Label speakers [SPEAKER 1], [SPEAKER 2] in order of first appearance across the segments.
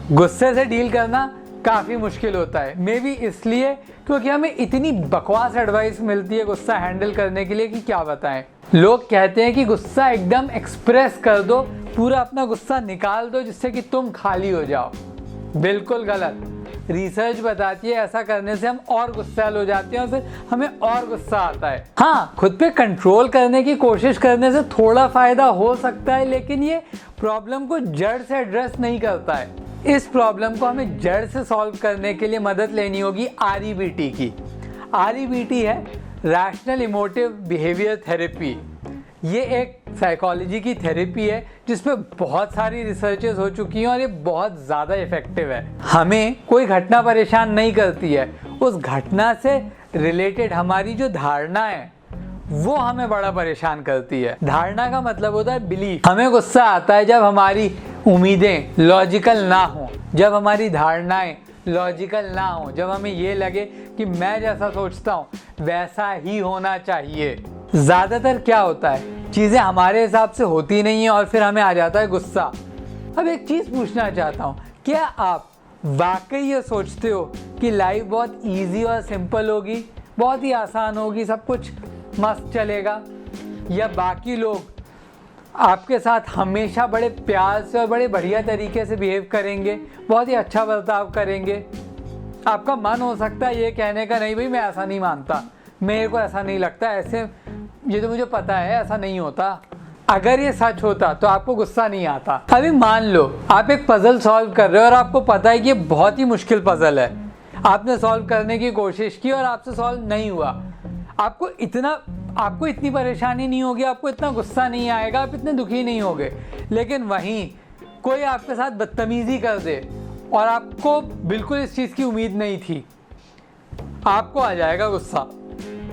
[SPEAKER 1] गुस्से से डील करना काफ़ी मुश्किल होता है, मे बी इसलिए क्योंकि हमें इतनी बकवास एडवाइस मिलती है गुस्सा हैंडल करने के लिए कि क्या बताएं। लोग कहते हैं कि गुस्सा एकदम एक्सप्रेस कर दो, पूरा अपना गुस्सा निकाल दो जिससे कि तुम खाली हो जाओ। बिल्कुल गलत। रिसर्च बताती है ऐसा करने से हम और गुस्सैल हो जाते हैं और फिर हमें और गुस्सा आता है। हाँ, खुद पे कंट्रोल करने की कोशिश करने से थोड़ा फायदा हो सकता है, लेकिन ये प्रॉब्लम को जड़ से एड्रेस नहीं करता है। इस प्रॉब्लम को हमें जड़ से सॉल्व करने के लिए मदद लेनी होगी REBT की। REBT है रैशनल इमोटिव बिहेवियर थेरेपी। ये एक साइकोलॉजी की थेरेपी है जिसपे बहुत सारी रिसर्चेस हो चुकी हैं और ये बहुत ज़्यादा इफेक्टिव है। हमें कोई घटना परेशान नहीं करती है, उस घटना से रिलेटेड हमारी जो धारणा है वो हमें बड़ा परेशान करती है। धारणा का मतलब होता है बिलीफ। हमें गुस्सा आता है जब हमारी उम्मीदें लॉजिकल ना हो, जब हमारी धारणाएं लॉजिकल ना हो, जब हमें ये लगे कि मैं जैसा सोचता हूँ वैसा ही होना चाहिए। ज़्यादातर क्या होता है, चीज़ें हमारे हिसाब से होती नहीं है और फिर हमें आ जाता है गुस्सा। अब एक चीज़ पूछना चाहता हूँ, क्या आप वाकई ये सोचते हो कि लाइफ बहुत ईजी और सिंपल होगी, बहुत ही आसान होगी, सब कुछ मस्त चलेगा, या बाकी लोग आपके साथ हमेशा बड़े प्यार से और बड़े बढ़िया तरीके से बिहेव करेंगे, बहुत ही अच्छा बर्ताव करेंगे? आपका मन हो सकता है ये कहने का, नहीं भाई मैं ऐसा नहीं मानता, मेरे को ऐसा नहीं लगता, ऐसे ये तो मुझे पता है ऐसा नहीं होता। अगर ये सच होता तो आपको गुस्सा नहीं आता। अभी मान लो आप एक पजल सॉल्व कर रहे हो और आपको पता है कि ये बहुत ही मुश्किल पजल है, आपने सॉल्व करने की कोशिश की और आपसे सॉल्व नहीं हुआ। आपको इतनी परेशानी नहीं होगी, आपको इतना गुस्सा नहीं आएगा, आप इतने दुखी नहीं होगे। लेकिन वहीं कोई आपके साथ बदतमीजी कर दे और आपको बिल्कुल इस चीज़ की उम्मीद नहीं थी, आपको आ जाएगा गुस्सा।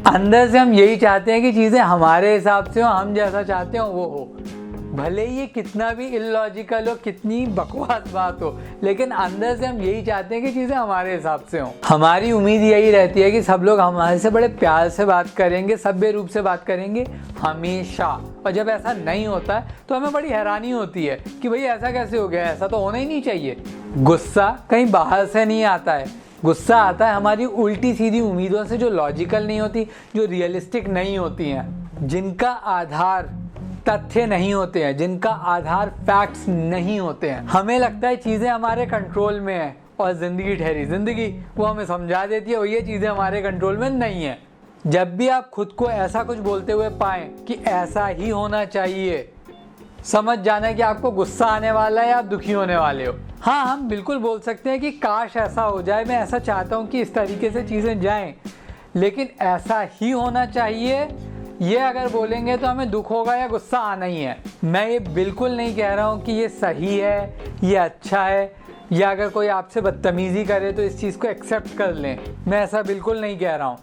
[SPEAKER 1] अंदर से हम यही चाहते हैं कि चीज़ें हमारे हिसाब से हो, हम जैसा चाहते हो वो हो, भले ही ये कितना भी इलॉजिकल हो, कितनी बकवास बात हो, लेकिन अंदर से हम यही चाहते हैं कि चीज़ें हमारे हिसाब से हों। हमारी उम्मीद यही रहती है कि सब लोग हमारे से बड़े प्यार से बात करेंगे, सभ्य रूप से बात करेंगे हमेशा। और जब ऐसा नहीं होता है तो हमें बड़ी हैरानी होती है कि भाई ऐसा कैसे हो गया, ऐसा तो होना ही नहीं चाहिए। गुस्सा कहीं बाहर से नहीं आता है, गुस्सा आता है हमारी उल्टी सीधी उम्मीदों से, जो लॉजिकल नहीं होती, जो रियलिस्टिक नहीं होती हैं, जिनका आधार तथ्य नहीं होते हैं, जिनका आधार फैक्ट्स नहीं होते हैं। हमें लगता है चीज़ें हमारे कंट्रोल में है और ज़िंदगी ठहरी ज़िंदगी वो हमें समझा देती है और ये चीज़ें हमारे कंट्रोल में नहीं है। जब भी आप खुद को ऐसा कुछ बोलते हुए पाएं कि ऐसा ही होना चाहिए, समझ जाना है कि आपको गुस्सा आने वाला है या आप दुखी होने वाले हो। हाँ, हम बिल्कुल बोल सकते हैं कि काश ऐसा हो जाए, मैं ऐसा चाहता हूँ कि इस तरीके से चीज़ें जाएं, लेकिन ऐसा ही होना चाहिए, ये अगर बोलेंगे तो हमें दुख होगा या गुस्सा आना ही है। मैं ये बिल्कुल नहीं कह रहा हूँ कि ये सही है, ये अच्छा है, या अगर कोई आपसे बदतमीज़ी करे तो इस चीज़ को एक्सेप्ट कर लें, मैं ऐसा बिल्कुल नहीं कह रहा हूँ।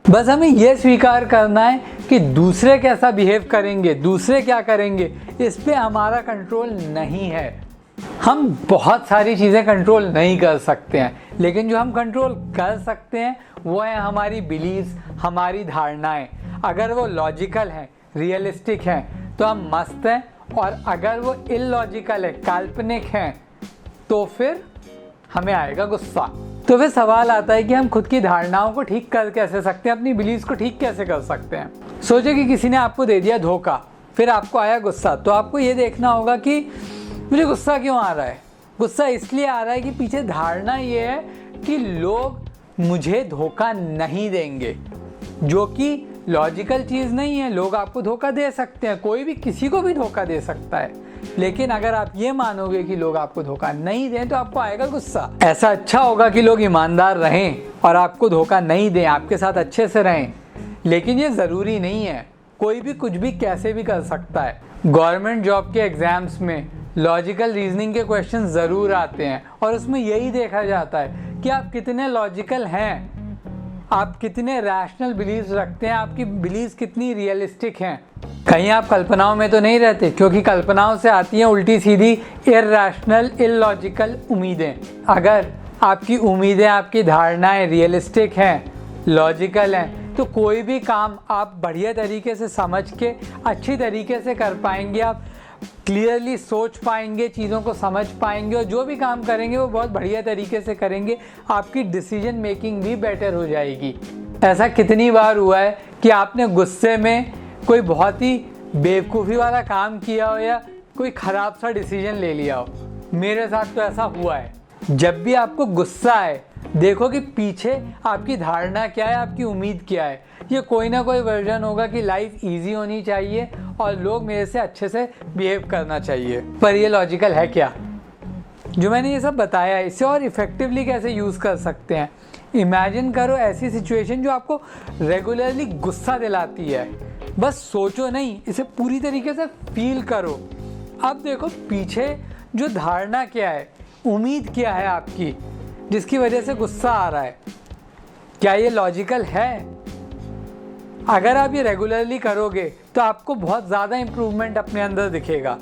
[SPEAKER 1] बस हमें यह स्वीकार करना है कि दूसरे कैसा बिहेव करेंगे, दूसरे क्या करेंगे, इस पे हमारा कंट्रोल नहीं है। हम बहुत सारी चीज़ें कंट्रोल नहीं कर सकते हैं, लेकिन जो हम कंट्रोल कर सकते हैं वो है हमारी बिलीव्स, हमारी धारणाएं। अगर वो लॉजिकल हैं, रियलिस्टिक हैं तो हम मस्त हैं, और अगर वो इलॉजिकल है, काल्पनिक हैं, तो फिर हमें आएगा गुस्सा। तो फिर सवाल आता है कि हम खुद की धारणाओं को ठीक कर कैसे सकते हैं, अपनी बिलीव्स को ठीक कैसे कर सकते हैं। सोचिए कि किसी ने आपको दे दिया धोखा, फिर आपको आया गुस्सा, तो आपको ये देखना होगा कि मुझे गुस्सा क्यों आ रहा है। गुस्सा इसलिए आ रहा है कि पीछे धारणा ये है कि लोग मुझे धोखा नहीं देंगे, जो कि लॉजिकल चीज़ नहीं है। लोग आपको धोखा दे सकते हैं, कोई भी किसी को भी धोखा दे सकता है, लेकिन अगर आप ये मानोगे कि लोग आपको धोखा नहीं दें तो आपको आएगा गुस्सा। ऐसा अच्छा होगा कि लोग ईमानदार रहें और आपको धोखा नहीं दें, आपके साथ अच्छे से रहें, लेकिन ये ज़रूरी नहीं है। कोई भी कुछ भी कैसे भी कर सकता है। गवर्नमेंट जॉब के एग्ज़ाम्स में लॉजिकल रीजनिंग के क्वेश्चन ज़रूर आते हैं और उसमें यही देखा जाता है कि आप कितने लॉजिकल हैं, आप कितने रैशनल बिलीव्स रखते हैं, आपकी बिलीव्स कितनी रियलिस्टिक हैं। कहीं आप कल्पनाओं में तो नहीं रहते, क्योंकि कल्पनाओं से आती हैं उल्टी सीधी इर्रैशनल, इलॉजिकल उम्मीदें। अगर आपकी उम्मीदें, आपकी धारणाएं रियलिस्टिक हैं, लॉजिकल हैं, तो कोई भी काम आप बढ़िया तरीके से समझ के अच्छी तरीके से कर पाएंगे। आप क्लियरली सोच पाएंगे, चीज़ों को समझ पाएंगे और जो भी काम करेंगे वो बहुत बढ़िया तरीके से करेंगे। आपकी डिसीजन मेकिंग भी बेटर हो जाएगी। ऐसा कितनी बार हुआ है कि आपने गुस्से में कोई बहुत ही बेवकूफ़ी वाला काम किया हो या कोई ख़राब सा डिसीजन ले लिया हो। मेरे साथ तो ऐसा हुआ है। जब भी आपको गुस्सा आए, देखो कि पीछे आपकी धारणा क्या है, आपकी उम्मीद क्या है। ये कोई ना कोई वर्जन होगा कि लाइफ इजी होनी चाहिए और लोग मेरे से अच्छे से बिहेव करना चाहिए। पर ये लॉजिकल है क्या? जो मैंने ये सब बताया है, इसे और इफ़ेक्टिवली कैसे यूज़ कर सकते हैं। इमेजिन करो ऐसी सिचुएशन जो आपको रेगुलरली गुस्सा दिलाती है। बस सोचो नहीं, इसे पूरी तरीके से फील करो। अब देखो पीछे जो धारणा क्या है, उम्मीद क्या है आपकी, जिसकी वजह से गुस्सा आ रहा है। क्या ये लॉजिकल है? अगर आप ये रेगुलरली करोगे तो आपको बहुत ज़्यादा इम्प्रूवमेंट अपने अंदर दिखेगा।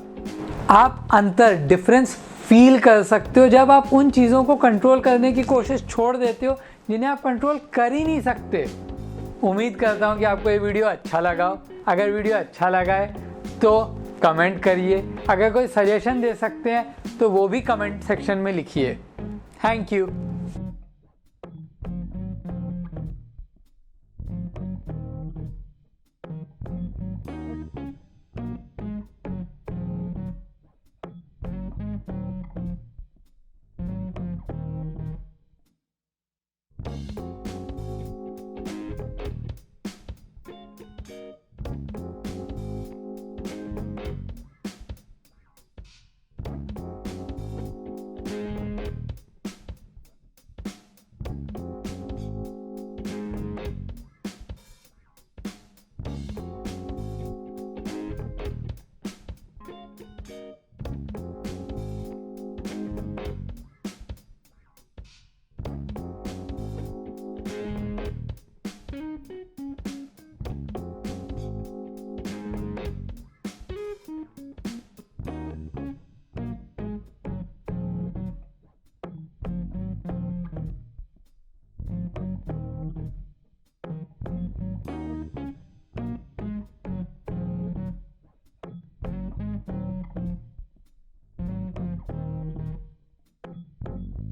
[SPEAKER 1] आप अंतर, डिफरेंस फील कर सकते हो जब आप उन चीज़ों को कंट्रोल करने की कोशिश छोड़ देते हो जिन्हें आप कंट्रोल कर ही नहीं सकते। उम्मीद करता हूँ कि आपको ये वीडियो अच्छा लगा हो। अगर वीडियो अच्छा लगा है तो कमेंट करिए। अगर कोई सजेशन दे सकते हैं तो वो भी कमेंट सेक्शन में लिखिए। Thank you.